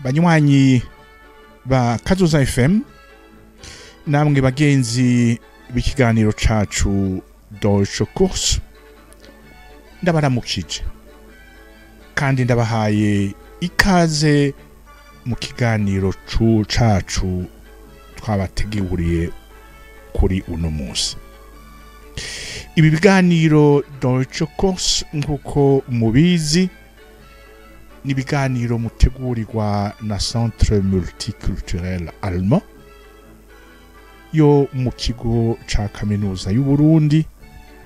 banywanyi ba Kazoza FM namwe bagenzi b'ikiganiro cacu Deutsche Kurs ndabaramukije kandi ndabahaye ikaze mu kiganiro cacu twabateguriye kuri uno munsi. Ibi biganiro Deutsche Kurs nkuko mubizi ni biganiro mutegurirwa na Centre Multiculturel Allemand yo mu kigo ca kaminuza y'u Burundi,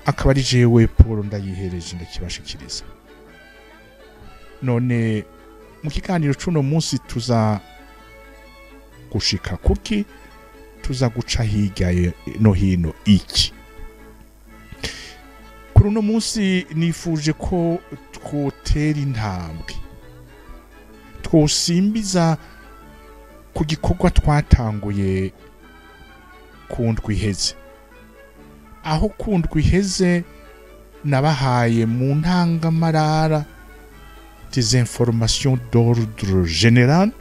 akaba ari jewe Paul ndayihereje ndakibashikiriza. None mu kiganiro cuno munsi tuza gushika kuki, tuza guca hirya no hino iki. Kuri uno munsi nifuje ko twotera intambwe, twosimbiza ku gikorwa twatanguye kundwi iheze. Aho kundwi iheze nabahaye mu ntangamarara des informations d'ordre général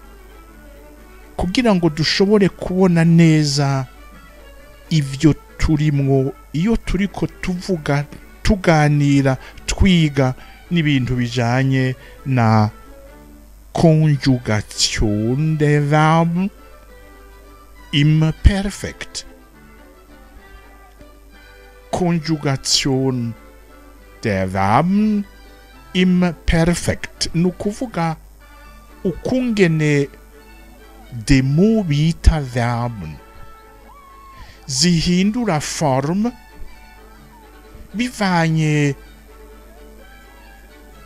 kugira ngo dushobore kubona neza ivyo turimwo iyo turiko tuganira twiga n'ibintu bijanye na conjugation des verbes imperfect. Conjugation der Verben imperfect nukuvuga ukungene demo bita verben zihindura form bivanye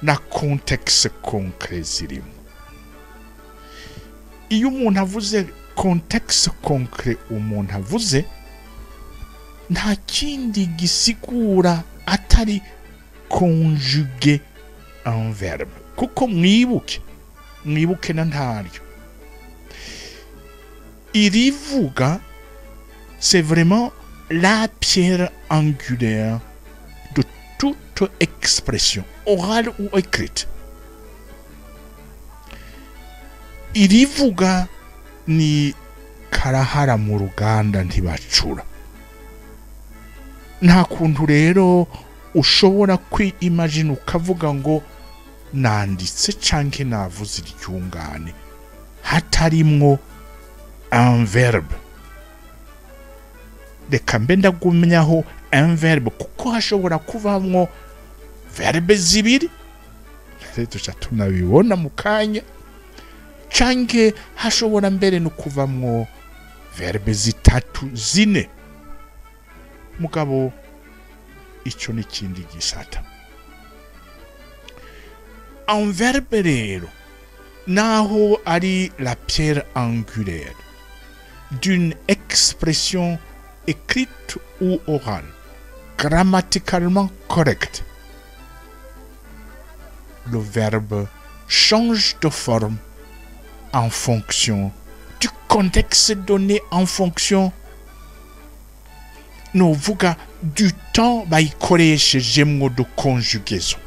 na contexte concret zirimo. Iyo umuntu avuze contexte concret umuntu avuze nta kindi gisigura atari conjuguer un verbe, kuko mwibuke na ntaryo. Irivuga c'est vraiment la pierre angulaire de toute expression orale ou écrite. Irivuga ni karahara mu ruganda ntibacura. Nta kuntu rero ushobora kwiimagine ukavuga ngo nanditse canke navuze iryungane hatarimwo un verbe. Reka mbe ndagumyaho un verbe kuko hashobora kuvamwo verbe zibiri, tuca tunabibona mu kanya, canke hashobora mbere no kuvamwo verbe zitatu zine. Mugabo ico ni kindi gisata. Un verbe rero naho ari la pierre angulaire d'une expression écrite ou orale grammaticalement correcte, le verbe change de forme en fonction du contexte donné, en fonction novuga du temps bayikoresheje de conjugaison.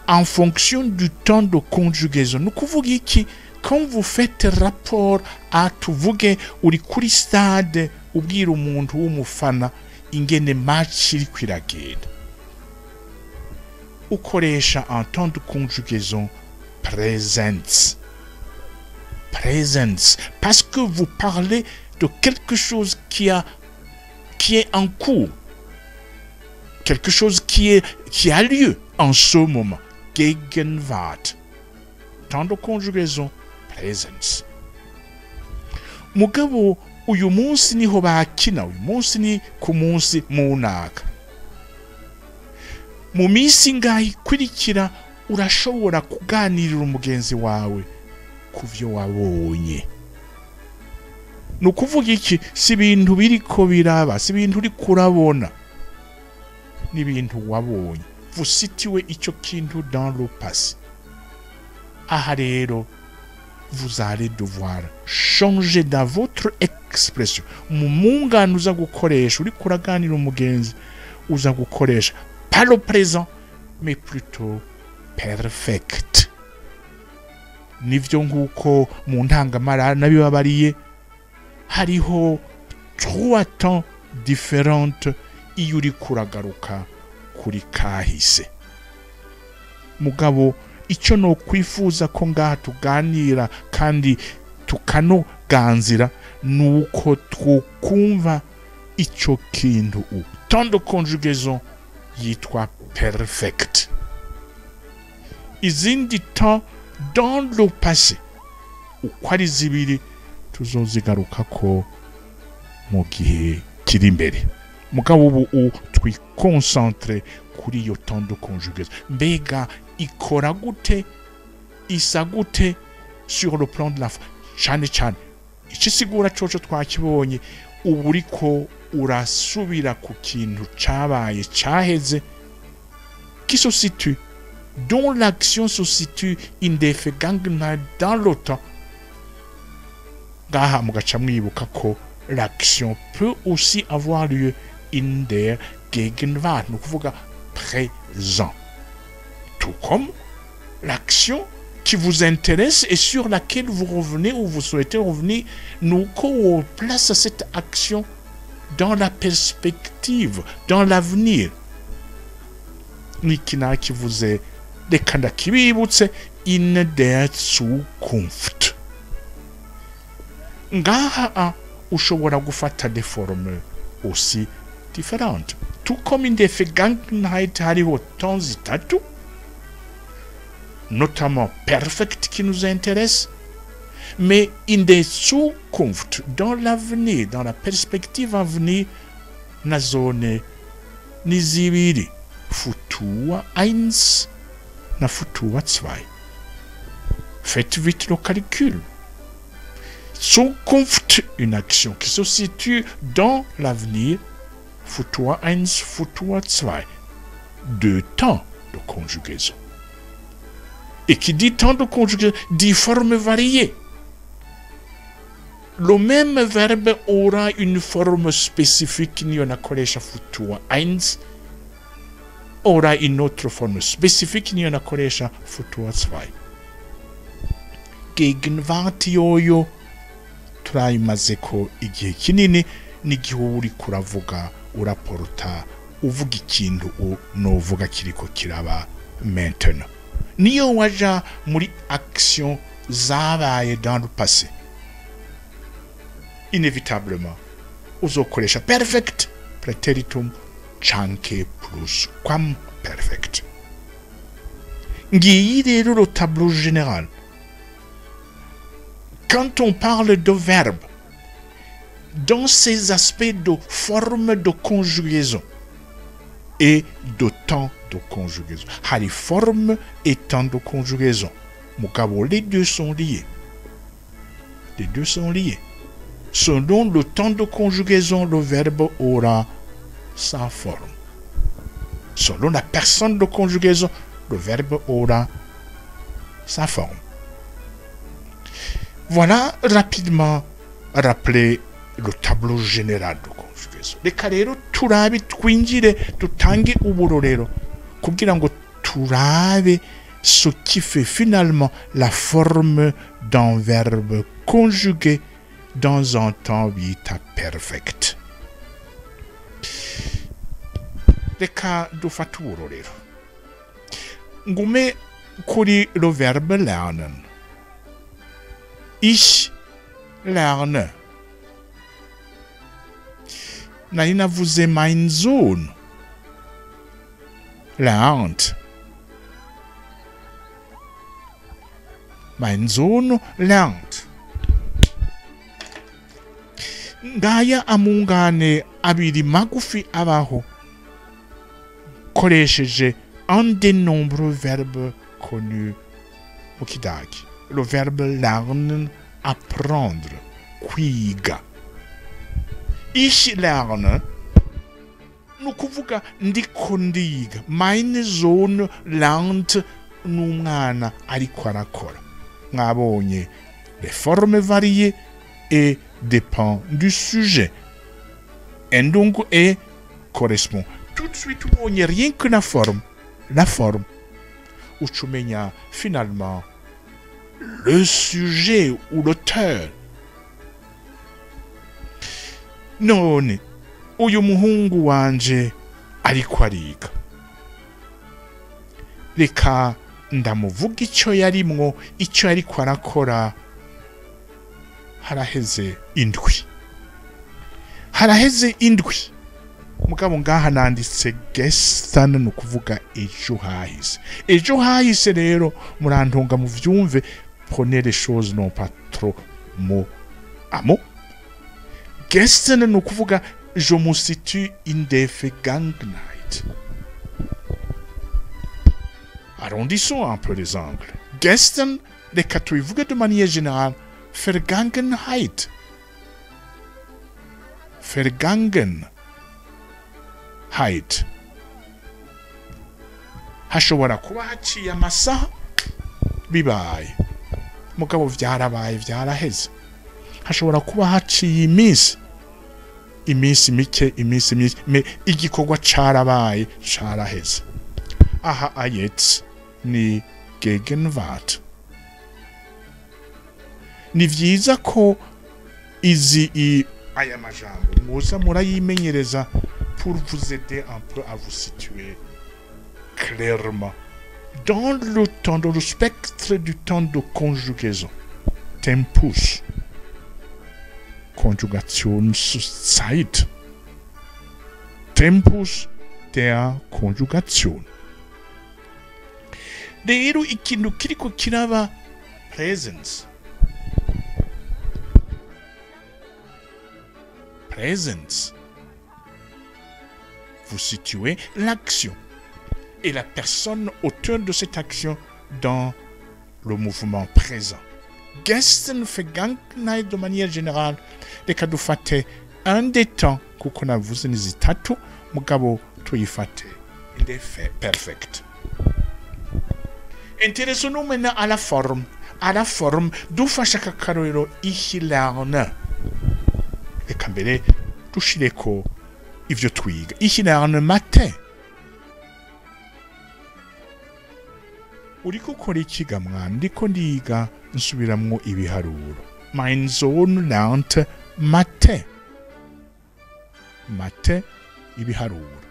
En fonction du temps de conjugaison, nous kuvuga iki, quand vous faites rapport à tuvuge uri kuri stade ubwira umuntu w'umufana ingene match iri kwiragenda, ukoresha un temps de conjugaison present, parce que vous parlez de quelque chose qui est en cours, quelque chose qui a lieu en ce moment. Gegenwart. Temps de conjugaison presence. Mugabo uyu munsi niho bakina, uyu munsi ni ku munsi munaka. Mu minsi ngahi kurikira urashobora kuganirira umugenzi wawe kuvyo wabonye. Nukuvuga iki, si ibintu biriko biraba, si ibintu uri kurabona, ni ibintu wabonye. Vous situez ico kintu dans le passé. Aha rero vous allez devoir changer dans votre expression. Mu mungano uza gukoresha uri kuraganira umugenzi uza gukoresha pas le présent mais plutôt perfect. nivyo nk'uko mu ntangamara nabibabariye hariho 3 temps différentes iyo uri kuragaruka kuri kahise. Mugabo icyo no kwifuza ko ngaha tuganira kandi tukanoganzira nuko twokumva icyo kintu temps de conjugaison yitwa perfect. Izindi temps dans le passé uko ari zibiri tuzozigaruka ko mu gihe kiri imbere. Mugabo ubu twikoncentre kuri iyo temps de conjugaison. Mbega ikora gute, isa gute sur le plan de la cyane cyane ikisigura coco twakibonye ubu uriko urasubira ku kintu cabaye caheze qui se situe dont l'action se situe in der Vergangenheit dans le temps. Ngaha mugaca mwibuka ko l'action peut aussi avoir lieu in der Gegenwart, nous kuvuga présent. Tout comme l'action qui vous intéresse et sur laquelle vous revenez ou vous souhaitez revenir, nous on place cette action dans la perspective, dans l'avenir. Nikina qui vous est des kibibutse in der Zukunft. Ngaha ushobora gufata des formes aussi différentes. Tout comme in der Vergangenheit hariho temps zitatu, notamment perfect qui nous intéresse, mais in der Zukunft, dans l'avenir, dans la perspective à venir, na zone ni zibiri, Futur 1 na Futur 2. Faites vite le calcul. Zukunft, une action qui se situe dans l'avenir, Futur 1, Futur 2. 2 temps de conjugaison. Et qui dit temps de conjugaison dit forme variée. Le même verbe aura une forme spécifique, n'y en a collège Futur 1, aura une autre forme spécifique, n'y en a collège Futur 2. Gegenwart yoyo turayimaze ko igihe kinini n'igihe uri kuravuga uraporta uvuga ikintu novuga kiriko kiraba maintenant. Niyo waja muri action zabaye dans le passé, inévitablement uzokoresha perfect preteritum canke plus quam perfect. Ngiyi rero le tableau général. Quand on parle de verbe, dans ces aspects de forme de conjugaison et de temps de conjugaison, les formes et temps de conjugaison, les deux sont liés. Les deux sont liés. Selon le temps de conjugaison, le verbe aura sa forme. Selon la personne de conjugaison, le verbe aura sa forme. Voilà rapidement rappeler le tableau général de conjugaison. Reka rero turabe twinjire dutange uburorero kugira ngo turabe ce qui fait finalement la forme d'un verbe conjugué dans un temps bita perfect. Reka dufate uburorero. Ngume kuri le verbe lernen. Ich lerne. Nari navuze mein Sohn lernt. Mein Sohn lernt. Ngaya amungane abiri magufi abaho koresheje un des nombreux verbes connus au Kidagi. Le verbe lernen, apprendre, kwiga. Ich lerne, nukuvuga ndiko ndiga. Mein Sohn lernt, n'umwana ariko arakora. Mwabonye, les formes variées et dépend du sujet. Et donc, et correspond. Tout de suite, on n'y a rien que la forme. La forme. Uchumenya, finalement, le sujet ou l'auteur. None uyu muhungu wanje ariko ariga, reka ndamuvuga icyo yarimwo, icyo ariko arakora. Haraheze indwi mugabo ngaha nanditse gestern, no kuvuga ejo hahise rero murantunga mu vyumve. Prenez les choses non pas trop mot à mot. Gestern no kuvuga je me situe in der Vergangenheit. Arrondissons un peu les angles. Gestern, reka tubivuge de manière générale. Vergangenheit. Hashobora kuba haciye amasaha bibaye mugabo vyarabaye vyaraheze. Hashobora kuba haciye iminsi mike me igikorwa carabaye caraheze. Aha ayets ni Gegenwart. Ni vyiza ko aya majambo muza murayimenyereza pour vous aider un peu à vous situer clairement dans le spectre du temps de conjugaison. Tempus. Konjugationszeit. Tempus der Konjugation. Rero ikintu kiriko kiraba presence. Vous situez l'action et la personne auteur de cette action dans le mouvement présent. Gestern, Vergangenheit de manière générale, reka dufate un des temps kuko navuze ni zitatu mugabo tuyifate inde perfect. Intéressons-nous maintenant à la forme. Dufasha kakarorero ich lerne. Reka mbere dushireko ivyo twiga. Ich lerne matin. Uriko ukora ikiga mwana? Ndiko ndiga nsubiramwo ibiharuro. Mein Sohn lernt Mathe. Ibiharuro.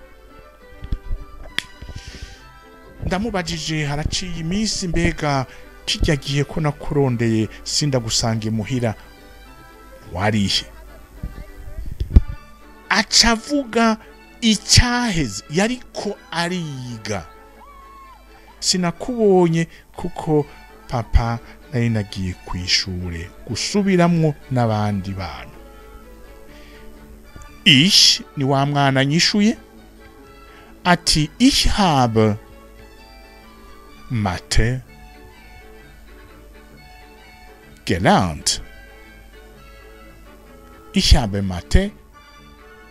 Ndamubajije haraciye iminsi mbega kijya gihe ko nakurondeye sinda gusange muhira warihe. Acavuga icyaheze yariko ariga. Sinakubonye kuko papa nari nagiye kwishure gusubiramwo n'abandi bantu. Ich ni wa mwana nyishuye ati ich habe Mathe gelernt. Ich habe Mathe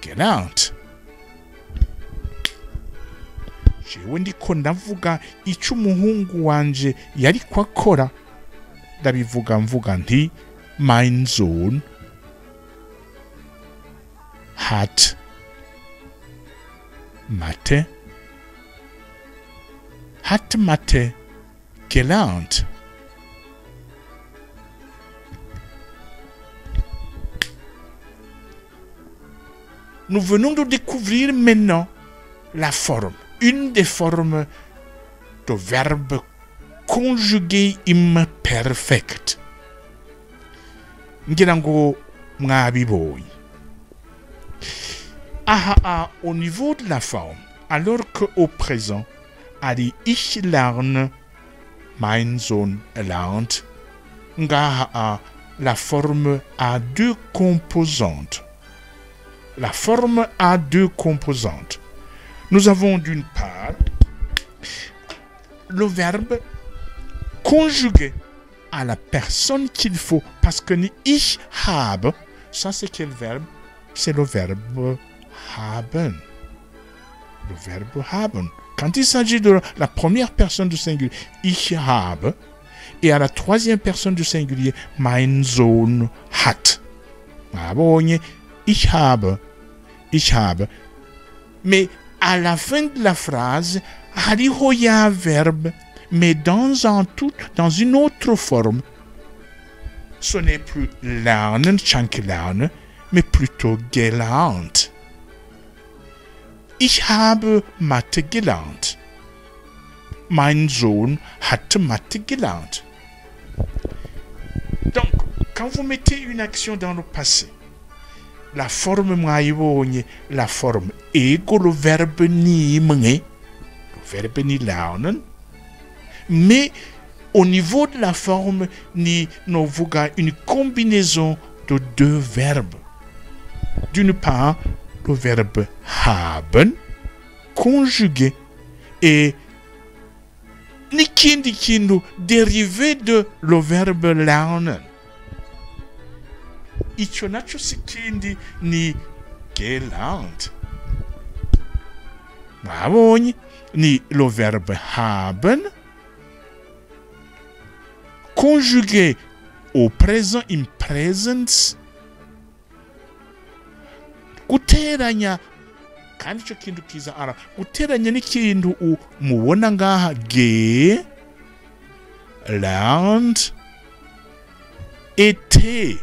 gelernt. Jewe ndiko ndavuga ico umuhungu wanje yariko akora. Ndabivuga mvuga nti mein Sohn hat Mathe gelernt. Nous venons de découvrir maintenant la forme, une des formes de verbe conjugué imperfect. Ngira ngo mwabibonye. Au niveau de la forme, alors qu'au présent, ali ich lerne, mein Sohn lernt, ngaha la forme a deux composantes. La forme a deux composantes. Nous avons d'une part le verbe conjugué à la personne qu'il faut, parce que ni ich habe, ça c'est quel verbe? C'est le verbe haben. Le verbe haben. Quand il s'agit de la première personne du singulier, ich habe, et à la troisième personne du singulier, mein Sohn hat. Abonye, ich habe. Mais à la fin de la phrase, hariho ya verbe mais dans une autre forme. Ce n'est plus lernen, chanke lernen, mais plutôt gelernt. Ich habe Mathe gelernt. Mein Sohn hat Mathe gelernt. Donc, quand vous mettez une action dans le passé, la forme mwayibonye, la forme ego, le verbe ni mnge, le verbe ni lernen, mais au niveau de la forme, nous voyons une combinaison de deux verbes. D'une part, le verbe haben, conjugué, et nikindikindu, dérivé de le verbe lernen. Icho nacho sikindi ni gelernt. Mwabonye ni le verbe haben, conjugué au présent in presence, guteranya kandi ico kintu kiza ara guteranya n'ikintu mubona ngaha lernt, était.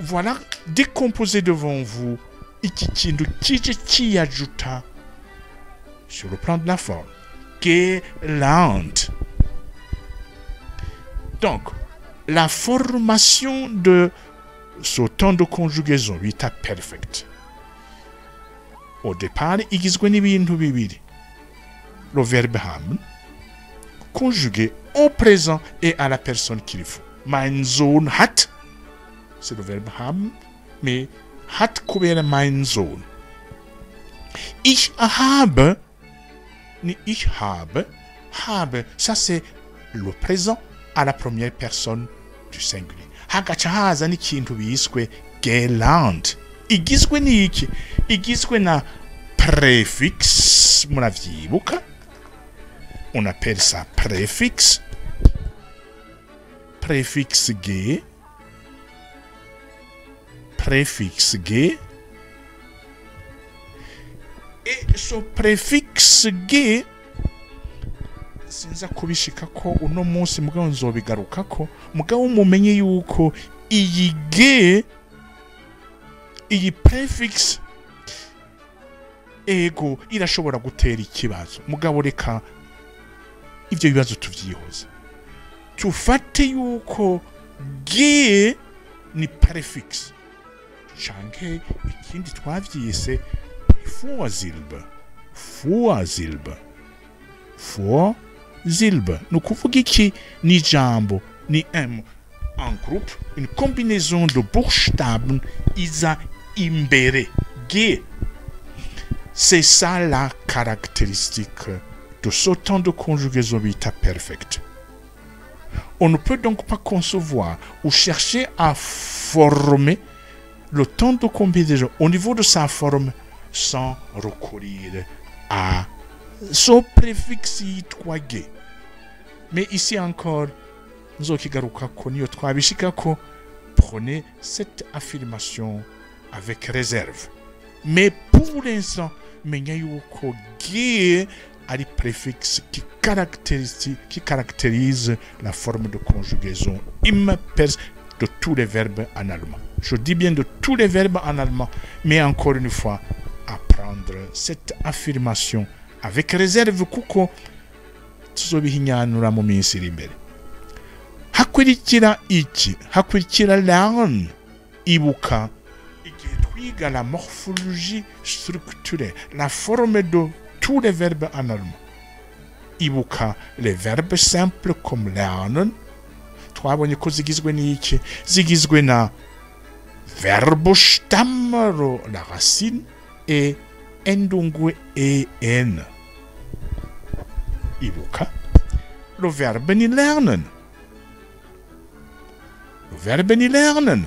Voilà décomposé devant vous iki kintu kije kiyajuta sur le plan de la forme. Gelernt. Donc, la formation de ce temps de conjugaison bita perfect. Au départ, igizwe n'ibintu bibiri. Le verbe haben, conjugué au présent et à la personne qu'il faut. Mein Sohn hat, c'est le verbe haben, mais hat kubera mein Sohn. Ich habe, ni ich habe, ça c'est le présent à la première personne du singulier. Hagaca haza n'ikintu biswe gelernt. Igizwe n'iki? Igizwe na préfixe, muravyibuka? On appelle ça préfixe. Préfixe G. Préfixe G. Et ce préfixe G, sinza kubishikako uno munsi mugabo nzobigarukako, mugabo mumenye yuko iyi G, iyi préfixe ego irashobora gutera ikibazo. Mugabo reka ivyo bibazo tuvyihoza. Tufate yuko G ni préfixe. Canke ikindi twavyise Vorsilbe. Vorsilbe. Vorsilbe. Ni ukuvuga iki? Ni jambo, ni en groupe, une combinaison de buchstaben iza imbere. G. C'est ça la caractéristique de ce temps de conjugaison vita perfect. On ne peut donc pas concevoir ou chercher à former le temps de combinaison au niveau de sa forme sans recourir à ce préfixe 3G. Mais ici encore, prenez cette affirmation avec réserve. Mais pour l'instant, G a des préfixes qui caractérisent la forme de conjugaison imperce de tous les verbes en allemand. Je dis bien de tous les verbes en allemand, mais encore une fois, apprendre cette affirmation avec réserve kuko tuzobihinyanura mu minsi iri imbere. Hakurikira iki? Hakurikira lernen. Ibuka igihe twiga la morphologie structurelle, la forme de tous les verbes en allemand. Ibuka les verbes simples comme lernen. Twabonye ko zigizwe n'iki? Zigizwe na Verbostamm, la racine, et endungwe en. Ibuka le verbe ni lernen. Le verbe ni lernen.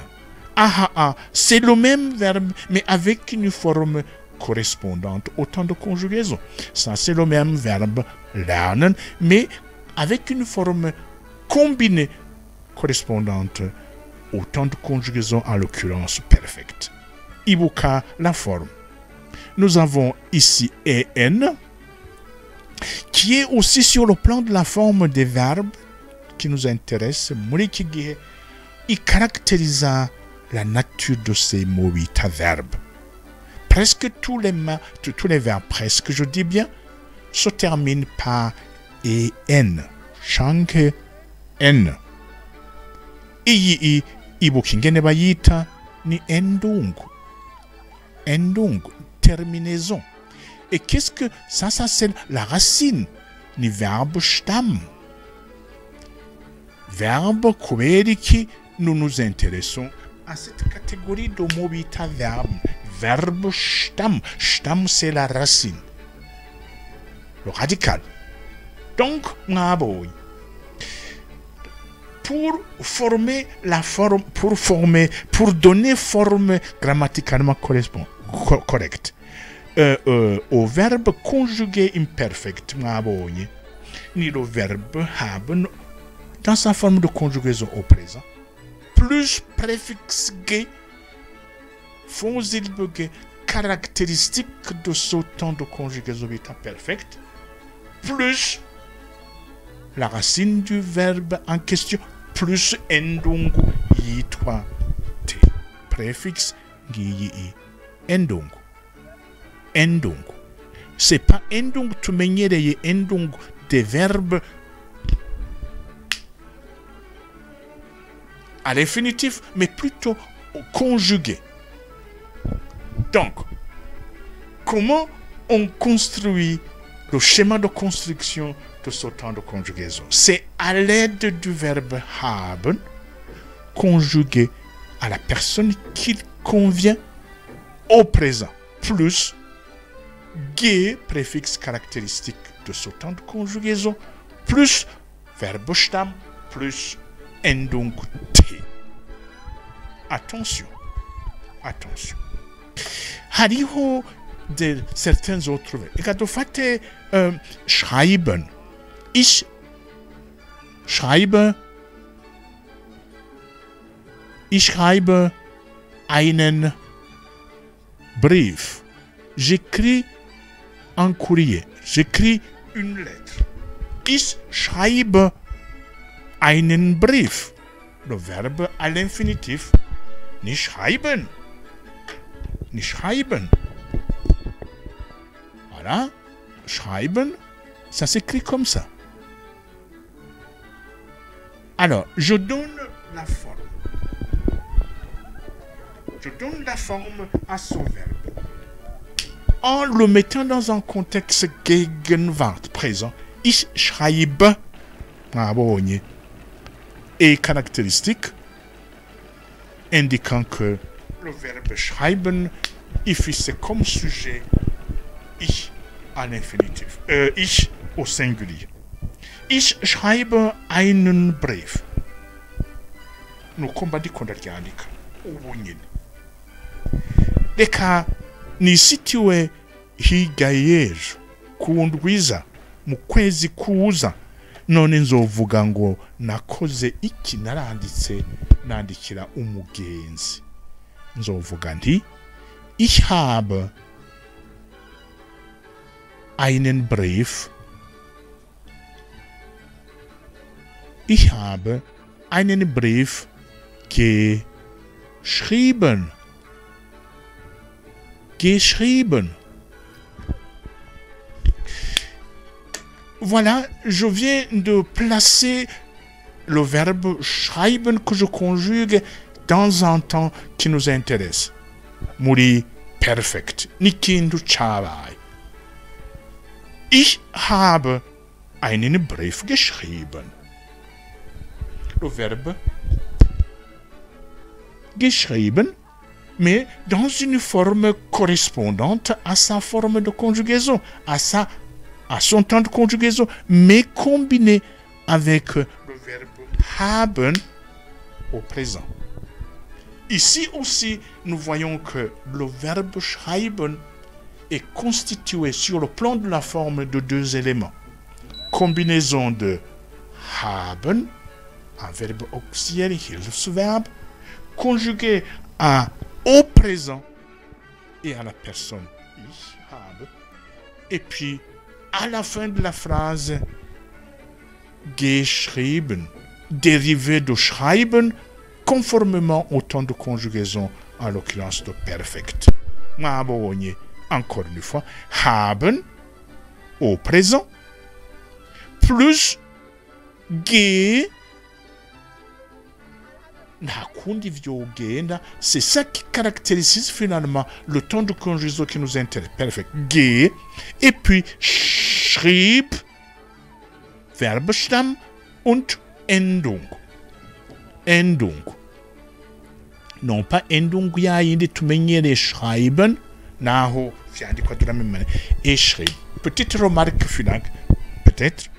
C'est le même verbe, mais avec une forme correspondante au temps de conjugaison. Ça, c'est le même verbe lernen, mais avec une forme combinée correspondante au temps de conjugaison, en l'occurrence perfect. Ibuka la forme. Nous avons ici en, qui est aussi sur le plan de la forme des verbes qui nous intéresse. Il caractérise la nature de ces mots verbes. Presque tous les verbes, presque, je dis bien, se terminent par en. Change n. Ibo kingene bayita ni endungu. Endungu, terminaison. Et qu'est-ce que ça c'est la racine ni verbe stamm. Verbe qui nous nous intéressons à cette catégorie de mots verbe. Verbe stamm. Stamm c'est la racine. Le radical. Donc, pour former la forme, pour donner forme grammaticalement correcte au verbe conjugué imperfect, ni le verbe haben dans sa forme de conjugaison au présent, plus préfixe g, font caractéristique de ce temps de conjugaison perfecte, plus la racine du verbe en question, plus endungu yitwa t. Préfixe yi endungu. Endungu. C'est pas endungu tumenyereye endungu des verbes à l'infinitif, mais plutôt conjugués. Donc, comment on construit le schéma de construction de ce temps de conjugaison? C'est à l'aide du verbe haben conjugué à la personne qui convient au présent, plus ge, préfixe caractéristique de ce temps de conjugaison, plus verbe stamm, plus endung t. Attention, attention. Hariho de certains autres verbes. Ich hatte schreiben. Ich schreibe einen Brief. J'écris un courrier. J'écris une lettre. Ich schreibe einen Brief. Le verbe à l'infinitif. Nicht schreiben. Nicht schreiben. Voilà. Schreiben, ça s'écrit comme ça. Alors, je donne la forme. Je donne la forme à ce verbe en le mettant dans un contexte Gegenwart, présent. Ich schreibe, et caractéristique indiquant que le verbe schreiben, il fait comme sujet ich à l'infinitif. Ich au singulier. Ich schreibe einen Brief. Nous combatons contre l'organique. Reka nisitiwe higa y'ejo kundwiza mu kwezi kuza none nzovuga ngo nakoze iki nandikira umugenzi. Nzovuga nti ich habe einen Brief. Ich habe einen Brief geschrieben. Geschrieben. Voilà, je viens de placer le verbe schreiben que je conjugue dans un temps qui nous intéresse. Muri perfekt. Nikindu chabai. Ich habe einen Brief geschrieben. Le verbe geschrieben, mais dans une forme correspondante à sa forme de conjugaison, à son temps de conjugaison, mais combiné avec le verbe haben au présent. Ici aussi, nous voyons que le verbe schreiben est constitué sur le plan de la forme de deux éléments. Combinaison de haben, un verbe auxiliaire, Hilfsverb, conjugué au présent et à la personne ich habe, et puis à la fin de la phrase geschrieben, dérivé de schreiben, conformément au temps de conjugaison, en l'occurrence de perfekt. Encore une fois, haben au présent plus ge c'est ça qui caractérise finalement le temps de conjugaison qui nous intéresse. Perfekt. Ge et puis schrieb, Verbstamm und Endung. Endung. Non pas Endung ya yindi tumenyere schreiben naho vyandikwa de la même manière. Et schrieb. Petite remarque finale, peut-être.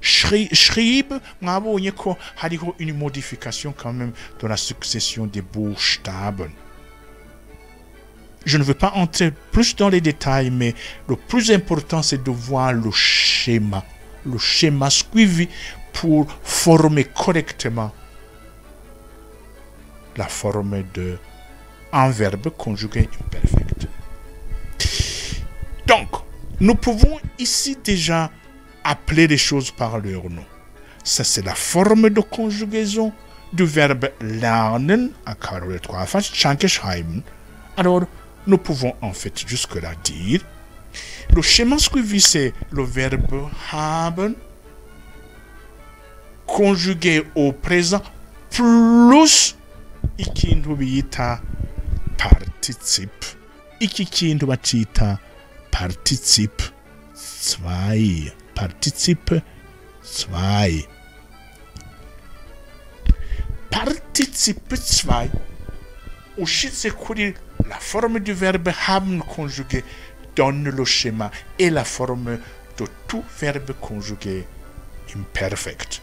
Schrieb, mwabonye ko hariho une modification quand même dans la succession des buchstaben. Je ne veux pas entrer plus dans les détails, mais le plus important c'est de voir le schéma suivi pour former correctement la forme de un verbe conjugué imperfect. Donc, nous pouvons ici déjà appeler les choses par leur nom. Ça, c'est la forme de conjugaison du verbe lernen, à carreau 3 faces, chanke schreiben. Alors, nous pouvons en fait jusque-là dire le schéma suivi, c'est le verbe haben, conjugué au présent, plus ikintu bita participe. Ikintu bacita participe 2. Participe 2. Participe 2 ushitse kuri la forme du verbe haben conjugué donne le schéma et la forme de tout verbe conjugué imperfect.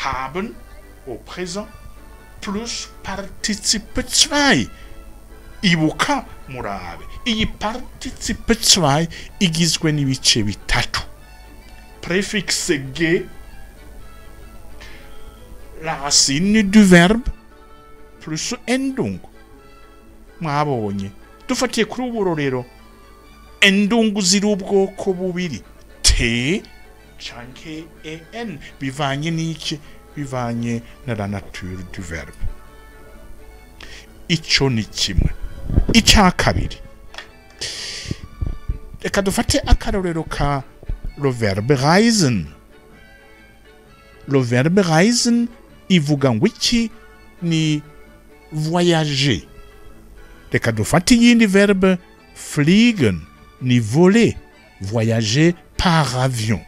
Haben au présent plus participe 2. Ibuka murabe. Iyi participe 2 igizwe n'ibice bitatu. Préfixe ge, la racine du verbe plus endung. Mwabonye. Dufatiye kuri ubu rero endung ziri ubwoko bubiri. T canke en bivanye n'iki, bivanye na la nature du verbe. Ico ni kimwe. Icya kabiri, reka dufate akarorero ka le verbe reisen. Le verbe reisen ivuga ngo iki? Ni voyager. Reka dufate yindi verbe fliegen, ni voler, voyager par avion.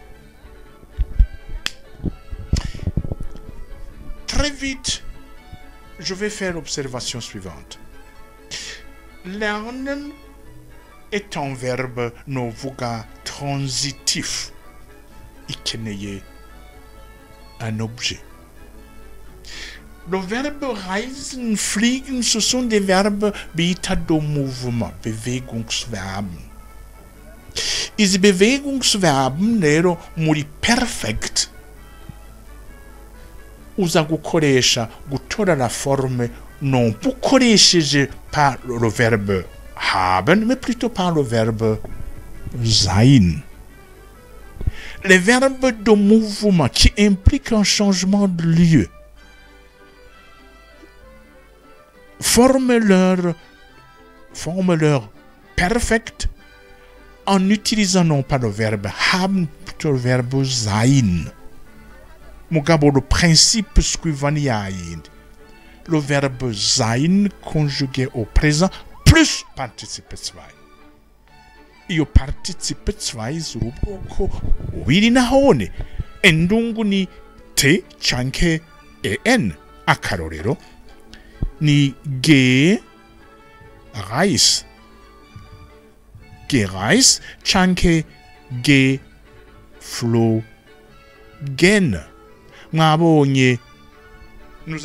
Très vite, je vais faire l'observation suivante. Lernen est un verbe novuga transitif. Ikeneye un objet. Le verbe reisen, fliegen, ce sont des verbes bita de mouvement, Bewegungsverben. Diese Bewegungsverben rero muri perfekt uza gukoresha gutora la forme non ukoresheje par le verbe haben, mais plutôt par le verbe sein. Les verbes de mouvement qui impliquent un changement de lieu forment leur perfect en utilisant non pas le verbe haben, plutôt le verbe sein. Mugabo, le principe suivant le verbe sein conjugué au présent plus participe 2. Iyo participe 2 ziri ubwoko bubiri nahone. Endungu ni te canke en. Akarorero ni gereist, gereist canke geflogen. Mwabonye, nous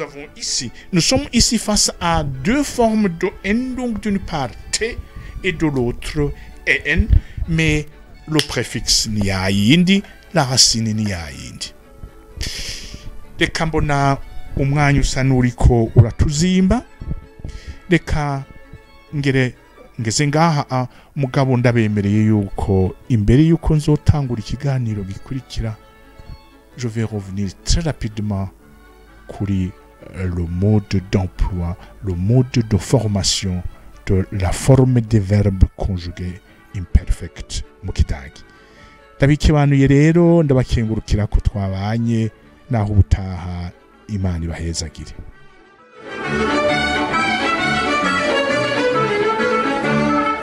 sommes ici face à deux formes de endung, d'une part t et de l'autre en, mais le préfixe ni yindi, la racine ni yindi. Reka mbona umwanya usa n'uriko uratuzimba, reka ngeze ngaha mugabo ndabemereye yuko imbere yuko nzotangura ikiganiro gikurikira je vais revenir très rapidement kuri le mode d'emploi, le mode de formation de la forme des verbes conjugués imperfect mu kidagi. Ndabikibanuye rero ndabakengurukira ko twabanye naho ubutaha Imana ibahezagire.